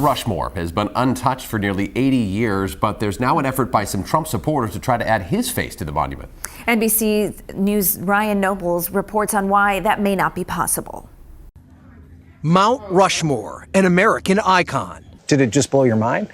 Rushmore has been untouched for nearly 80 years, but there's now an effort by some Trump supporters to try to add his face to the monument. NBC News' Ryan Nobles reports on why that may not be possible. Mount Rushmore, an American icon. Did it just blow your mind?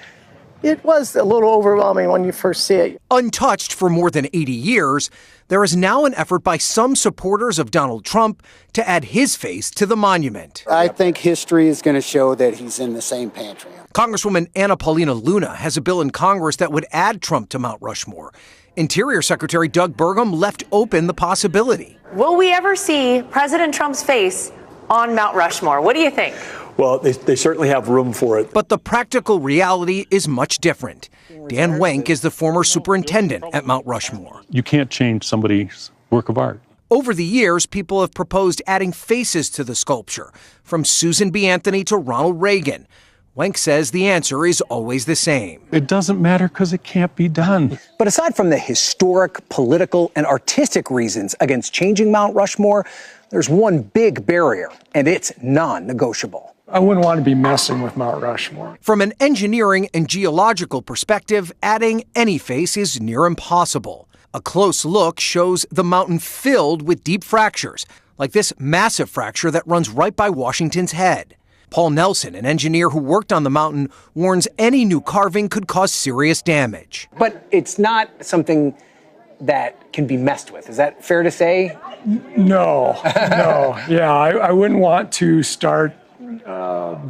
It was a little overwhelming when you first see it. Untouched for more than 80 years, there is now an effort by some supporters of Donald Trump to add his face to the monument. I think history is going to show that he's in the same pantry. Congresswoman Anna Paulina Luna has a bill in Congress that would add Trump to Mount Rushmore. Interior Secretary Doug Burgum left open the possibility. Will we ever see President Trump's face on Mount Rushmore? What do you think? Well, they certainly have room for it. But the practical reality is much different. Dan Wenk is the former superintendent at Mount Rushmore. You can't change somebody's work of art. Over the years, people have proposed adding faces to the sculpture, from Susan B. Anthony to Ronald Reagan. Wenk says the answer is always the same. It doesn't matter because it can't be done. But aside from the historic, political, and artistic reasons against changing Mount Rushmore, there's one big barrier, and it's non-negotiable. I wouldn't want to be messing with Mount Rushmore. From an engineering and geological perspective, adding any face is near impossible. A close look shows the mountain filled with deep fractures, like this massive fracture that runs right by Washington's head. Paul Nelson, an engineer who worked on the mountain, warns any new carving could cause serious damage. But it's not something that can be messed with. Is that fair to say? No. Yeah, I wouldn't want to start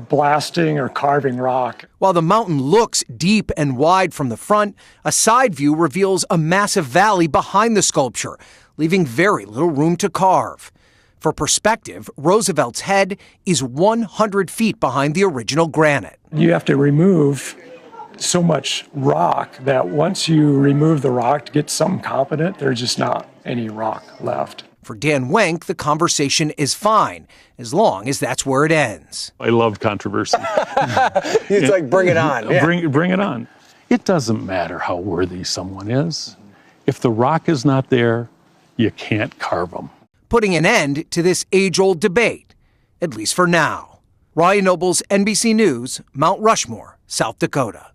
blasting or carving rock. While the mountain looks deep and wide from the front, a side view reveals a massive valley behind the sculpture, leaving very little room to carve. For perspective, Roosevelt's head is 100 feet behind the original granite. You have to remove so much rock that once you remove the rock to get something competent, there's just not any rock left. For Dan Wenk, the conversation is fine, as long as that's where it ends. I love controversy. It's like, bring it on. Yeah. Bring it on. It doesn't matter how worthy someone is. If the rock is not there, you can't carve them. Putting an end to this age-old debate, at least for now. Ryan Nobles, NBC News, Mount Rushmore, South Dakota.